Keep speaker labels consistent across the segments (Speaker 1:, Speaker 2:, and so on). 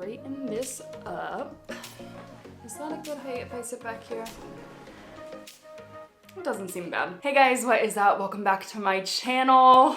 Speaker 1: straighten this up. Is that a good height if I sit back here? It doesn't seem bad. Hey guys, what is up? Welcome back to my channel.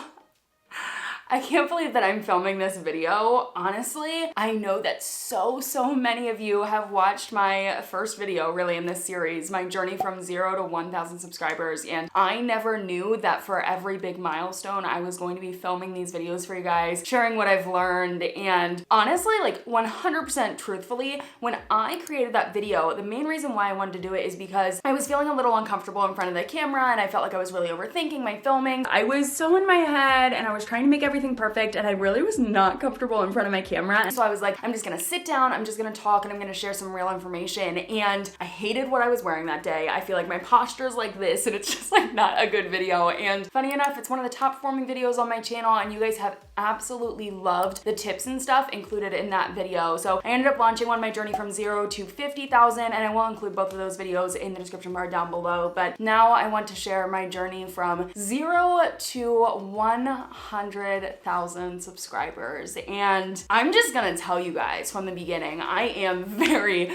Speaker 1: I can't believe that I'm filming this video. Honestly, I know that so many of you have watched my first video really in this series, my journey from 0 to 1,000 subscribers, and I never knew that for every big milestone I was going to be filming these videos for you guys, sharing what I've learned. And honestly, like 100% truthfully, when I created that video, the main reason why I wanted to do it is because I was feeling a little uncomfortable in front of the camera and I felt like I was really overthinking my filming. I was so in my head and I was trying to make everything perfect and I really was not comfortable in front of my camera. And so I was like, I'm just gonna sit down, I'm just gonna talk, and I'm gonna share some real information. And I hated what I was wearing that day. I feel like my posture is like this and it's just like not a good video. And funny enough, it's one of the top performing videos on my channel and you guys have absolutely loved the tips and stuff included in that video. So I ended up launching one, my journey from 0 to 50,000, and I will include both of those videos in the description bar down below. But now I want to share my journey from 0 to 100,000 subscribers. And I'm just gonna tell you guys from the beginning, I am very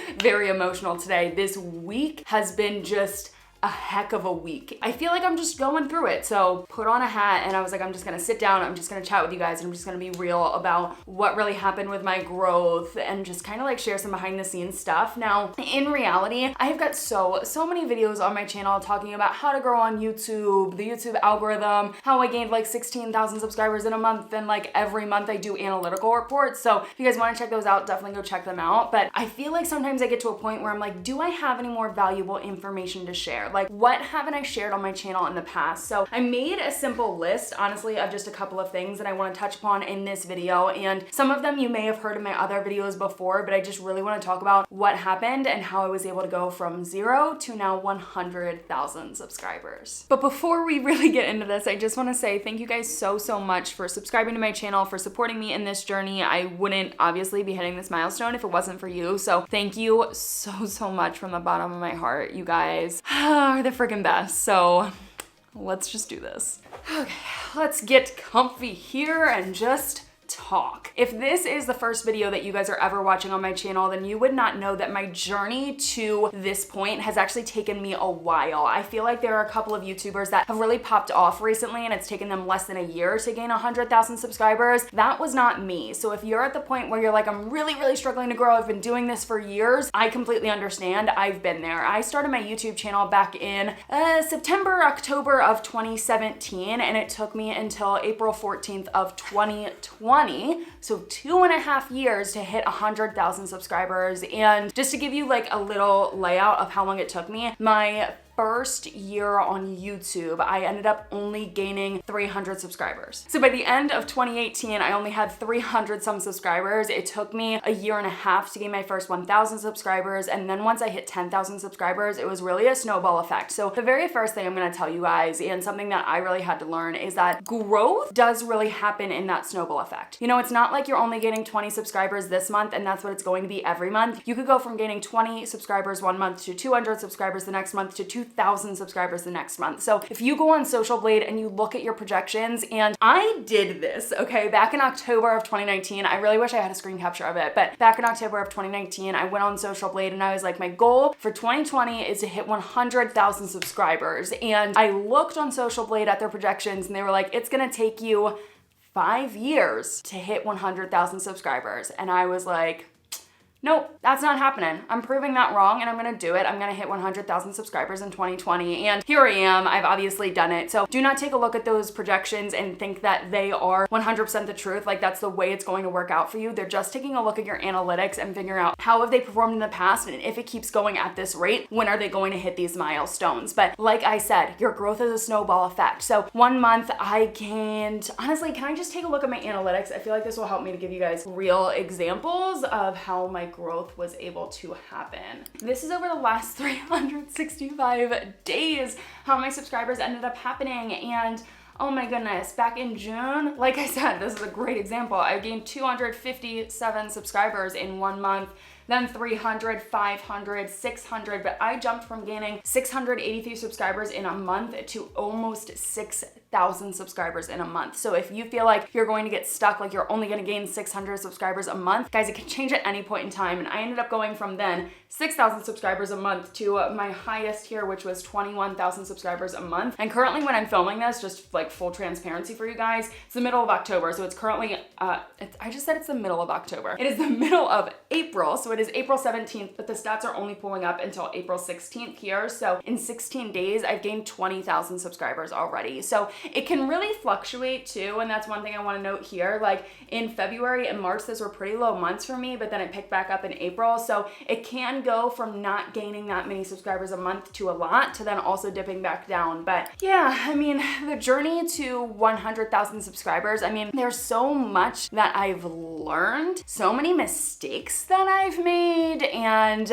Speaker 1: emotional today. This week has been just a heck of a week. I feel like I'm just going through it. So put on a hat and I was like, I'm just gonna sit down, I'm just gonna chat with you guys, and I'm just gonna be real about what really happened with my growth and just kind of like share some behind the scenes stuff. Now, in reality, I've got so many videos on my channel talking about how to grow on YouTube, the YouTube algorithm, how I gained like 16,000 subscribers in a month, and like every month I do analytical reports. So if you guys wanna check those out, definitely go check them out. But I feel like sometimes I get to a point where I'm like, do I have any more valuable information to share? Like, what haven't I shared on my channel in the past? So I made a simple list, honestly, of just a couple of things that I want to touch upon in this video. And some of them you may have heard in my other videos before, but I just really want to talk about what happened and how I was able to go from 0 to now 100,000 subscribers. But before we really get into this, I just want to say thank you guys so much for subscribing to my channel, for supporting me in this journey. I wouldn't obviously be hitting this milestone if it wasn't for you. So thank you so much from the bottom of my heart. You guys are the freaking best. So let's just do this. Okay, let's get comfy here and just talk. If this is the first video that you guys are ever watching on my channel, then you would not know that my journey to this point has actually taken me a while. I feel like there are a couple of YouTubers that have really popped off recently and it's taken them less than a year to gain 100,000 subscribers. That was not me. So if you're at the point where you're like, I'm really struggling to grow, I've been doing this for years, I completely understand. I've been there. I started my YouTube channel back in September, October of 2017, and it took me until April 14th of 2020. So 2.5 years to hit 100,000 subscribers. And just to give you like a little layout of how long it took me, my first year on YouTube, I ended up only gaining 300 subscribers. So by the end of 2018, I only had 300 some subscribers. It took me a year and a half to gain my first 1,000 subscribers. And then once I hit 10,000 subscribers, it was really a snowball effect. So the very first thing I'm gonna tell you guys, and something that I really had to learn, is that growth does really happen in that snowball effect. You know, it's not like you're only gaining 20 subscribers this month and that's what it's going to be every month. You could go from gaining 20 subscribers one month to 200 subscribers the next month to 2,000 subscribers the next month. So if you go on Social Blade and you look at your projections, and I did this, okay, back in October of 2019, I really wish I had a screen capture of it, but back in October of 2019, I went on Social Blade and I was like, my goal for 2020 is to hit 100,000 subscribers. And I looked on Social Blade at their projections and they were like, it's gonna take you 5 years to hit 100,000 subscribers. And I was like, nope, that's not happening. I'm proving that wrong and I'm gonna do it. I'm gonna hit 100,000 subscribers in 2020. And here I am, I've obviously done it. So do not take a look at those projections and think that they are 100% the truth. Like that's the way it's going to work out for you. They're just taking a look at your analytics and figuring out how have they performed in the past, and if it keeps going at this rate, when are they going to hit these milestones? But like I said, your growth is a snowball effect. So 1 month I gained, honestly, can I just take a look at my analytics? I feel like this will help me to give you guys real examples of how my growth was able to happen. This is over the last 365 days how my subscribers ended up happening. And oh my goodness, back in June, like I said, this is a great example. I gained 257 subscribers in 1 month. then 300, 500, 600, but I jumped from gaining 683 subscribers in a month to almost 6,000 6,000 subscribers in a month. So if you feel like you're going to get stuck, like you're only going to gain 600 subscribers a month, guys, it can change at any point in time. And I ended up going from then 6,000 subscribers a month to my highest here, which was 21,000 subscribers a month. And currently when I'm filming this, just like full transparency for you guys, it's the middle of October. So it's currently, I just said it's the middle of October. It is the middle of April. So it is April 17th, but the stats are only pulling up until April 16th here. So in 16 days, I've gained 20,000 subscribers already. So it can really fluctuate too. And that's one thing I want to note here. Like in February and March, those were pretty low months for me, but then it picked back up in April. So it can go from not gaining that many subscribers a month to a lot to then also dipping back down. But yeah, I mean, the journey to 100,000 subscribers, I mean, there's so much that I've learned, so many mistakes that I've made, and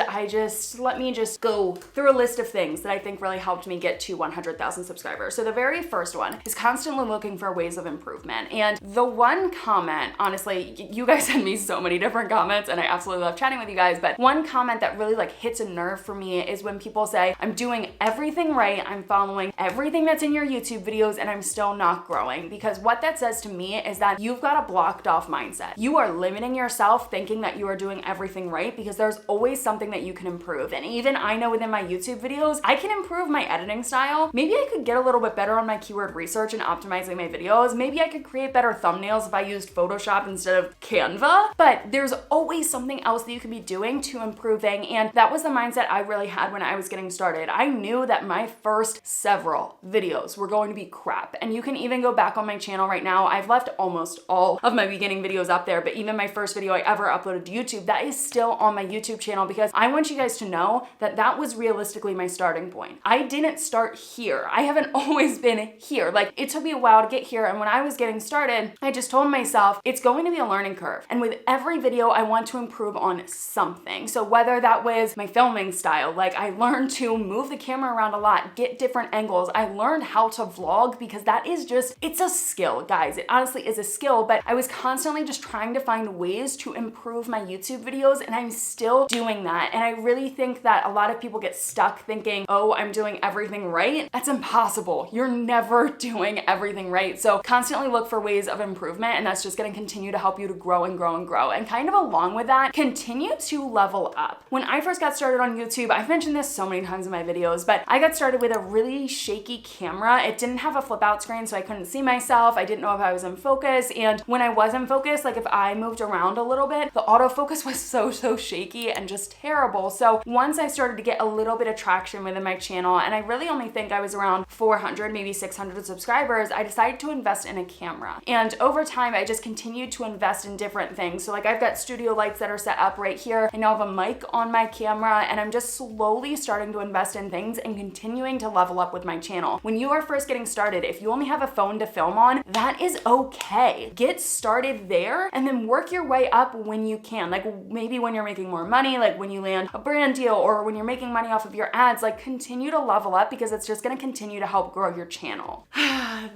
Speaker 1: let me just go through a list of things that I think really helped me get to 100,000 subscribers. So the very first one is constantly looking for ways of improvement. And the one comment, honestly, you guys send me so many different comments and I absolutely love chatting with you guys, but one comment that really like hits a nerve for me is when people say, I'm doing everything right, I'm following everything that's in your YouTube videos and I'm still not growing. Because what that says to me is that you've got a blocked off mindset. You are limiting yourself thinking that you are doing everything right, because there's always something that you can improve. And even I know within my YouTube videos, I can improve my editing style. Maybe I could get a little bit better on my keyword research and optimizing my videos. Maybe I could create better thumbnails if I used Photoshop instead of Canva. But there's always something else that you can be doing to improving. And that was the mindset I really had when I was getting started. I knew that my first several videos were going to be crap. And you can even go back on my channel right now. I've left almost all of my beginning videos up there, but even my first video I ever uploaded to YouTube, that is still on my YouTube channel, because I want you guys to know that that was realistically my starting point. I didn't start here. I haven't always been here. Like, it took me a while to get here. And when I was getting started, I just told myself it's going to be a learning curve. And with every video, I want to improve on something. So whether that was my filming style, like I learned to move the camera around a lot, get different angles. I learned how to vlog, because that is just, it's a skill, guys. It honestly is a skill, but I was constantly just trying to find ways to improve my YouTube videos, and I'm still doing that. And I really think that a lot of people get stuck thinking, oh, I'm doing everything right. That's impossible. You're never doing everything right. So constantly look for ways of improvement, and that's just going to continue to help you to grow and grow and grow. And kind of along with that, continue to level up. When I first got started on YouTube, I've mentioned this so many times in my videos, but I got started with a really shaky camera. It didn't have a flip out screen, so I couldn't see myself. I didn't know if I was in focus. And when I was in focus, like if I moved around a little bit, the autofocus was so shaky and just terrible. So once I started to get a little bit of traction within my channel, and I really only think I was around 400, maybe 600 subscribers, I decided to invest in a camera. And over time, I just continued to invest in different things. So like I've got studio lights that are set up right here. I now have a mic on my camera, and I'm just slowly starting to invest in things and continuing to level up with my channel. When you are first getting started, if you only have a phone to film on, that is okay. Get started there and then work your way up when you can. Like maybe when you're making more money, like when you land a brand deal, or when you're making money off of your ads, like continue to level up, because it's just going to continue to help grow your channel.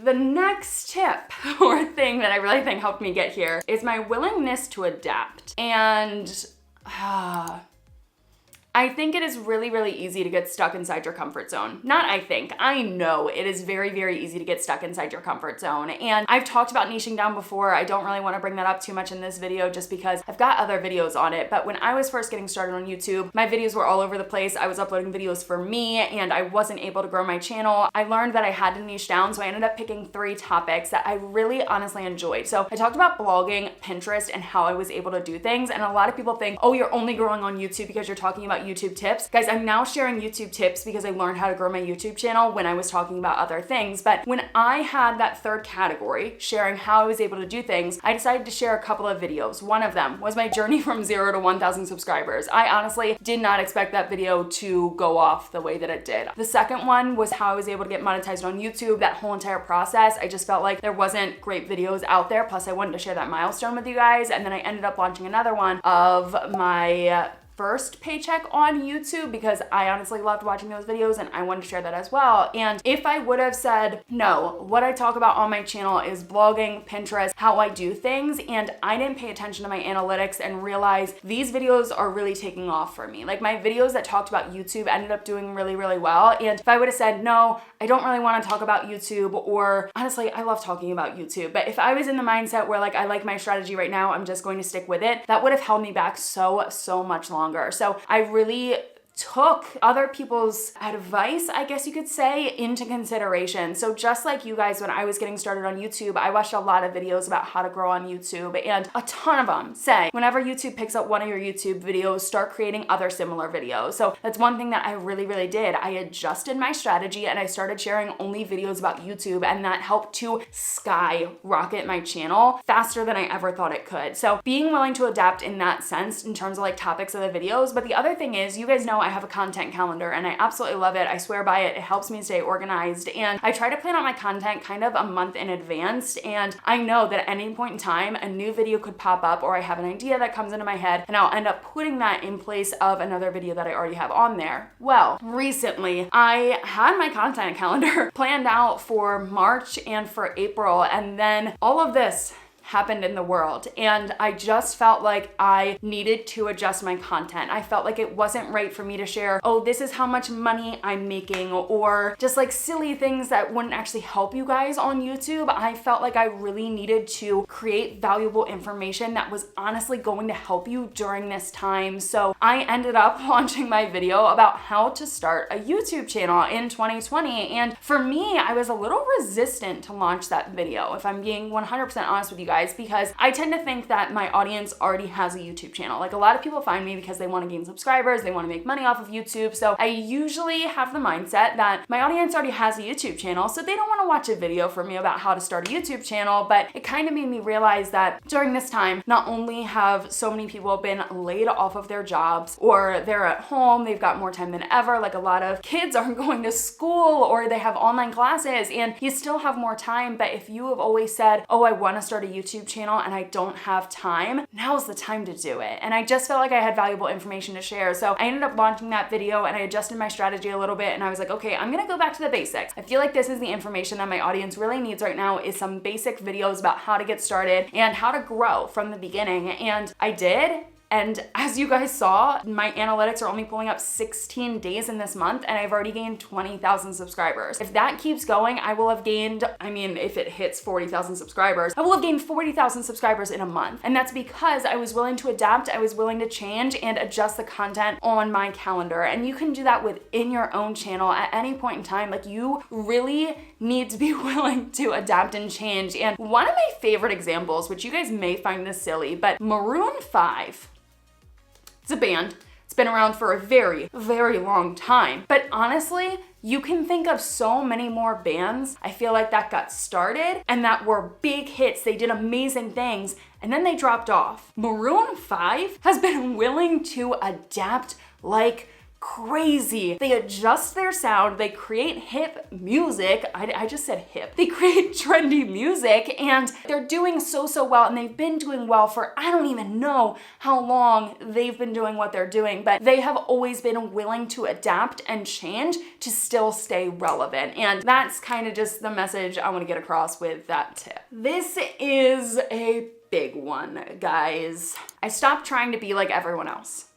Speaker 1: The next tip or thing that I really think helped me get here is my willingness to adapt. And I think it is really easy to get stuck inside your comfort zone. Not I think, I know it is very easy to get stuck inside your comfort zone. And I've talked about niching down before. I don't really want to bring that up too much in this video just because I've got other videos on it. But when I was first getting started on YouTube, my videos were all over the place. I was uploading videos for me and I wasn't able to grow my channel. I learned that I had to niche down, so I ended up picking 3 topics that I really honestly enjoyed. So I talked about blogging, Pinterest, and how I was able to do things. And a lot of people think, oh, you're only growing on YouTube because you're talking about YouTube tips. Guys, I'm now sharing YouTube tips because I learned how to grow my YouTube channel when I was talking about other things. But when I had that third category, sharing how I was able to do things, I decided to share a couple of videos. One of them was my journey from 0 to 1,000 subscribers. I honestly did not expect that video to go off the way that it did. The second one was how I was able to get monetized on YouTube, that whole entire process. I just felt like there wasn't great videos out there. Plus I wanted to share that milestone with you guys. And then I ended up launching another one of my first paycheck on YouTube because I honestly loved watching those videos and I wanted to share that as well. And if I would have said, no, what I talk about on my channel is blogging, Pinterest, how I do things, and I didn't pay attention to my analytics and realize these videos are really taking off for me. Like my videos that talked about YouTube ended up doing really, really well. And if I would have said, no, I don't really want to talk about YouTube, or honestly, I love talking about YouTube, but if I was in the mindset where like I like my strategy right now, I'm just going to stick with it, that would have held me back so much longer. So I really took other people's advice, I guess you could say, into consideration. So just like you guys, when I was getting started on YouTube, I watched a lot of videos about how to grow on YouTube, and a ton of them say, whenever YouTube picks up one of your YouTube videos, start creating other similar videos. So that's one thing that I really did. I adjusted my strategy and I started sharing only videos about YouTube, and that helped to skyrocket my channel faster than I ever thought it could. So being willing to adapt in that sense in terms of like topics of the videos. But the other thing is, you guys know I have a content calendar and I absolutely love it. I swear by it. It helps me stay organized, and I try to plan out my content kind of a month in advance, and I know that at any point in time a new video could pop up, or I have an idea that comes into my head and I'll end up putting that in place of another video that I already have on there. Well, recently I had my content calendar planned out for March and for April, and then all of this happened in the world, and I just felt like I needed to adjust my content. I felt like it wasn't right for me to share, oh, this is how much money I'm making, or just like silly things that wouldn't actually help you guys on YouTube. I felt like I really needed to create valuable information that was honestly going to help you during this time. So I ended up launching my video about how to start a YouTube channel in 2020. And for me, I was a little resistant to launch that video, if I'm being 100% honest with you guys, because I tend to think that my audience already has a YouTube channel. Like a lot of people find me because they want to gain subscribers, they want to make money off of YouTube. So I usually have the mindset that my audience already has a YouTube channel, so they don't want to watch a video from me about how to start a YouTube channel. But it kind of made me realize that during this time, not only have so many people been laid off of their jobs, or they're at home, they've got more time than ever, like a lot of kids aren't going to school, or they have online classes, and you still have more time. But if you have always said, oh, I want to start a YouTube channel and I don't have time, now's the time to do it. And I just felt like I had valuable information to share. So I ended up launching that video and I adjusted my strategy a little bit, and I was like, okay, I'm gonna go back to the basics. I feel like this is the information that my audience really needs right now, is some basic videos about how to get started and how to grow from the beginning. And I did. And as you guys saw, my analytics are only pulling up 16 days in this month, and I've already gained 20,000 subscribers. If that keeps going, I will have gained, if it hits 40,000 subscribers, I will have gained 40,000 subscribers in a month. And that's because I was willing to adapt, I was willing to change and adjust the content on my calendar. And you can do that within your own channel at any point in time. Like, you really need to be willing to adapt and change. And one of my favorite examples, which you guys may find this silly, but Maroon 5, it's a band. It's been around for a very long time. But honestly, you can think of so many more bands, I feel like, that got started and that were big hits. They did amazing things and then they dropped off. Maroon 5 has been willing to adapt like crazy. They adjust their sound, they create hip music. I just said hip. They create trendy music, and they're doing so well, and they've been doing well for, I don't even know how long they've been doing what they're doing, but they have always been willing to adapt and change to still stay relevant. And that's kind of just the message I want to get across with that tip. This is a big one, guys. I stopped trying to be like everyone else.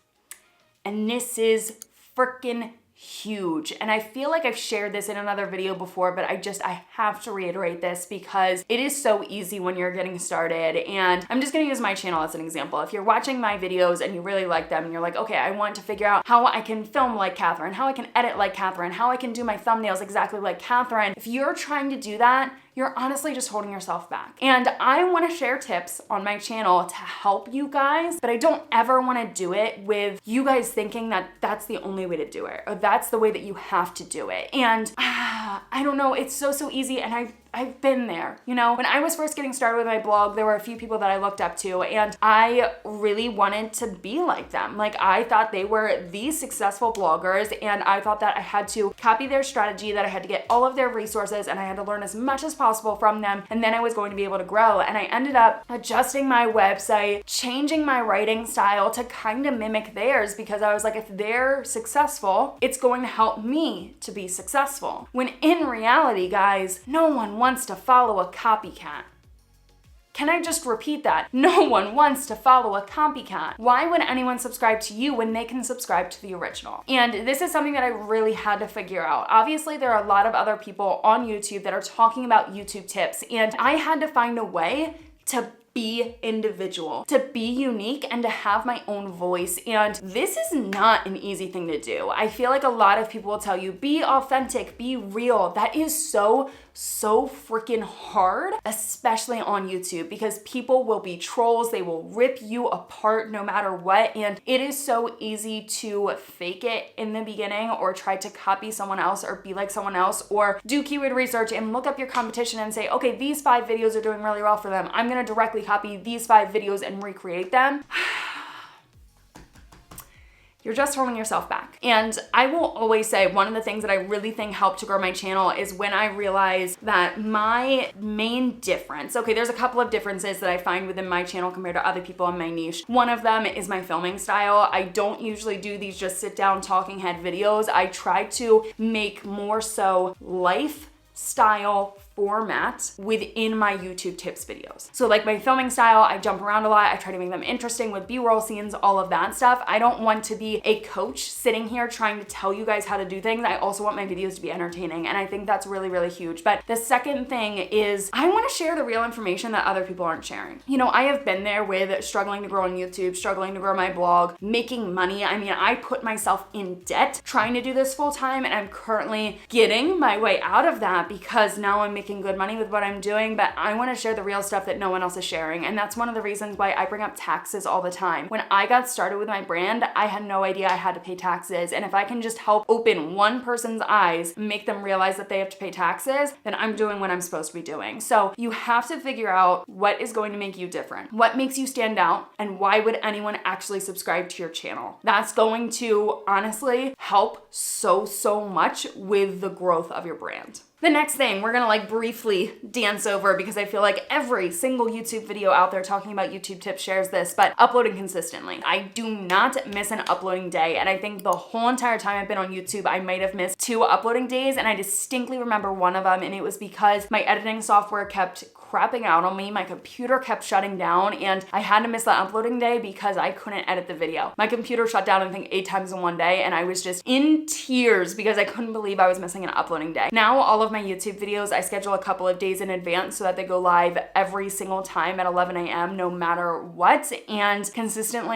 Speaker 1: And this is freaking huge. And I feel like I've shared this in another video before, but I have to reiterate this because it is so easy when you're getting started. And I'm just gonna use my channel as an example. If you're watching my videos and you really like them and you're like, okay, I want to figure out how I can film like Cathrin, how I can edit like Cathrin, how I can do my thumbnails exactly like Cathrin. If you're trying to do that, you're honestly just holding yourself back. And I want to share tips on my channel to help you guys, but I don't ever want to do it with you guys thinking that that's the only way to do it, or that's the way that you have to do it. And I don't know, it's so easy. And I've been there. You know, when I was first getting started with my blog, there were a few people that I looked up to, and I really wanted to be like them. Like, I thought they were the successful bloggers, and I thought that I had to copy their strategy, that I had to get all of their resources, and I had to learn as much as possible from them, and then I was going to be able to grow. And I ended up adjusting my website, changing my writing style to kind of mimic theirs, because I was like, if they're successful, it's going to help me to be successful. When in reality, guys, no one wants to follow a copycat. Can I just repeat that? No one wants to follow a copycat. Why would anyone subscribe to you when they can subscribe to the original? And this is something that I really had to figure out. Obviously, there are a lot of other people on YouTube that are talking about YouTube tips, and I had to find a way to be individual, to be unique, and to have my own voice. And this is not an easy thing to do. I feel like a lot of people will tell you, be authentic, be real. That is so freaking hard, especially on YouTube, because people will be trolls. They will rip you apart no matter what. And it is so easy to fake it in the beginning, or try to copy someone else, or be like someone else, or do keyword research and look up your competition and say, okay, these 5 videos are doing really well for them. I'm gonna directly copy these 5 videos and recreate them. You're just holding yourself back. And I will always say, one of the things that I really think helped to grow my channel is when I realized that my main difference, okay, there's a couple of differences that I find within my channel compared to other people in my niche. One of them is my filming style. I don't usually do these just sit down talking head videos. I try to make more so lifestyle format within my YouTube tips videos. So like my filming style, I jump around a lot. I try to make them interesting with B-roll scenes, all of that stuff. I don't want to be a coach sitting here trying to tell you guys how to do things. I also want my videos to be entertaining, and I think that's really, really huge. But the second thing is I want to share the real information that other people aren't sharing. You know, I have been there with struggling to grow on YouTube, struggling to grow my blog, making money. I mean, I put myself in debt trying to do this full time, and I'm currently getting my way out of that because now I'm making good money with what I'm doing. But I want to share the real stuff that no one else is sharing, and that's one of the reasons why I bring up taxes all the time. When I got started with my brand, I had no idea I had to pay taxes, and if I can just help open one person's eyes, make them realize that they have to pay taxes, then I'm doing what I'm supposed to be doing. So you have to figure out what is going to make you different, what makes you stand out, and why would anyone actually subscribe to your channel. That's going to honestly help so much with the growth of your brand. The next thing we're gonna like briefly dance over, because I feel like every single YouTube video out there talking about YouTube tips shares this, but uploading consistently. I do not miss an uploading day, and I think the whole entire time I've been on YouTube, I might have missed 2 uploading days, and I distinctly remember one of them, and it was because my editing software kept crapping out on me. My computer kept shutting down, and I had to miss that uploading day because I couldn't edit the video. My computer shut down, I think 8 times in one day, and I was just in tears because I couldn't believe I was missing an uploading day. Now all of my YouTube videos, I schedule a couple of days in advance so that they go live every single time at 11 a.m. no matter what. And consistency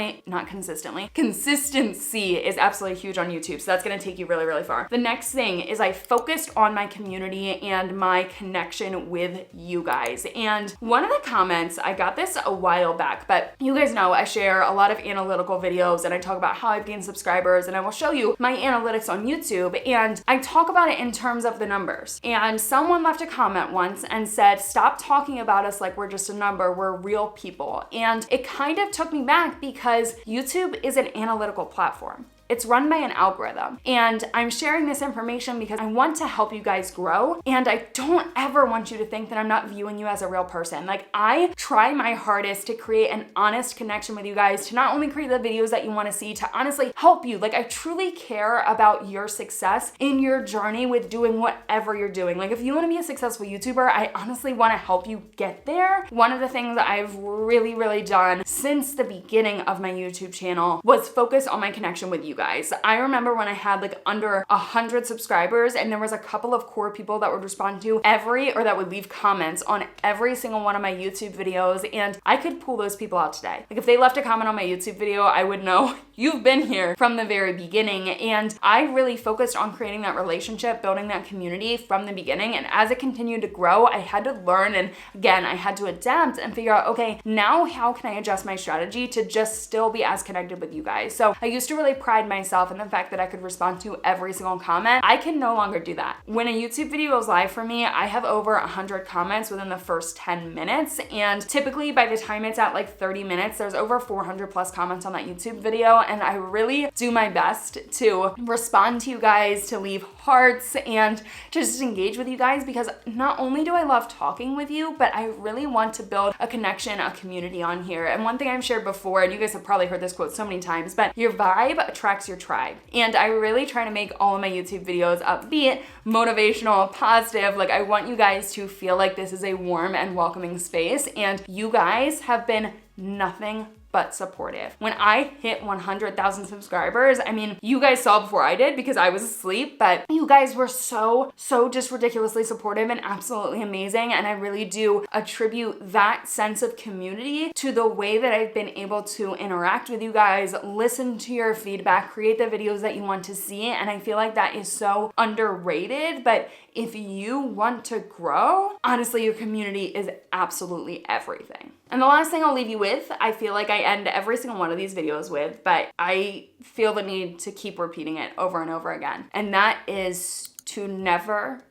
Speaker 1: is absolutely huge on YouTube. So that's gonna take you really, really far. The next thing is I focused on my community and my connection with you guys. And one of the comments, I got this a while back, but you guys know I share a lot of analytical videos, and I talk about how I've gained subscribers, and I will show you my analytics on YouTube, and I talk about it in terms of the numbers. And someone left a comment once and said, stop talking about us like we're just a number, we're real people. And it kind of took me back because YouTube is an analytical platform. It's run by an algorithm, and I'm sharing this information because I want to help you guys grow, and I don't ever want you to think that I'm not viewing you as a real person. Like, I try my hardest to create an honest connection with you guys, to not only create the videos that you want to see, to honestly help you. Like, I truly care about your success in your journey with doing whatever you're doing. Like, if you want to be a successful YouTuber, I honestly want to help you get there. One of the things that I've really done since the beginning of my YouTube channel was focus on my connection with you guys. I remember when I had like under 100 subscribers, and there was a couple of core people that would respond to that would leave comments on every single one of my YouTube videos, and I could pull those people out today. Like, if they left a comment on my YouTube video, I would know you've been here from the very beginning. And I really focused on creating that relationship, building that community from the beginning. And as it continued to grow, I had to learn, and again, I had to adapt and figure out, okay, now how can I adjust my strategy to just still be as connected with you guys? So I used to really pride pride myself in the fact that I could respond to every single comment. I can no longer do that. When a YouTube video goes live for me, I have over 100 comments within the first 10 minutes. And typically by the time it's at like 30 minutes, there's over 400 plus comments on that YouTube video. And I really do my best to respond to you guys, to leave hearts, and to just engage with you guys, because not only do I love talking with you, but I really want to build a connection, a community on here. And one thing I've shared before, and you guys have probably heard this quote so many times, but your vibe attracts your tribe. And I really try to make all of my YouTube videos upbeat, motivational, positive. Like, I want you guys to feel like this is a warm and welcoming space. And you guys have been nothing but supportive. When I hit 100,000 subscribers, I mean, you guys saw before I did because I was asleep, but you guys were so just ridiculously supportive and absolutely amazing. And I really do attribute that sense of community to the way that I've been able to interact with you guys, listen to your feedback, create the videos that you want to see. And I feel like that is so underrated. But if you want to grow, honestly, your community is absolutely everything. And the last thing I'll leave you with, I feel like I end every single one of these videos with, but I feel the need to keep repeating it over and over again. And that is to never,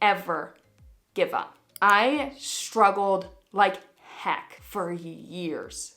Speaker 1: ever give up. I struggled like heck for years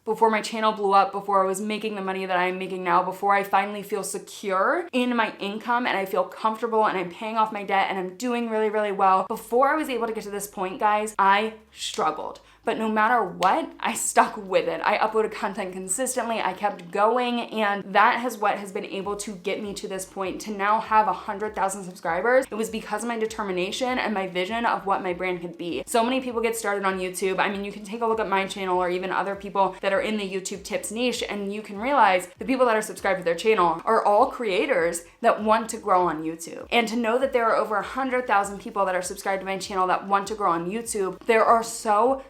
Speaker 1: before my channel blew up, before I was making the money that I'm making now, before I finally feel secure in my income and I feel comfortable and I'm paying off my debt and I'm doing really, really well. Before I was able to get to this point, guys, I struggled. But no matter what, I stuck with it. I uploaded content consistently, I kept going, and that is what has been able to get me to this point, to now have 100,000 subscribers. It was because of my determination and my vision of what my brand could be. So many people get started on YouTube. I mean, you can take a look at my channel or even other people that are in the YouTube tips niche, and you can realize the people that are subscribed to their channel are all creators that want to grow on YouTube. And to know that there are over 100,000 people that are subscribed to my channel that want to grow on YouTube, there are so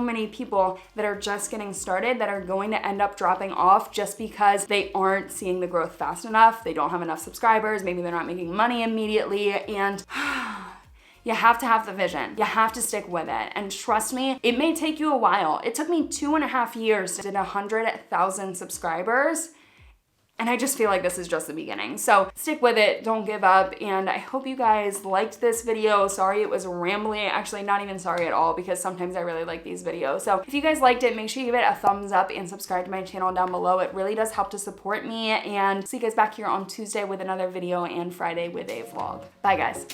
Speaker 1: many people that are just getting started that are going to end up dropping off just because they aren't seeing the growth fast enough. They don't have enough subscribers. Maybe they're not making money immediately. And you have to have the vision. You have to stick with it. And trust me, it may take you a while. It took me 2.5 years to get 100,000 subscribers. And I just feel like this is just the beginning. So stick with it, don't give up, and I hope you guys liked this video. Sorry it was rambly, actually not even sorry at all, because sometimes I really like these videos. So if you guys liked it, make sure you give it a thumbs up and subscribe to my channel down below. It really does help to support me, and see you guys back here on Tuesday with another video and Friday with a vlog. Bye guys.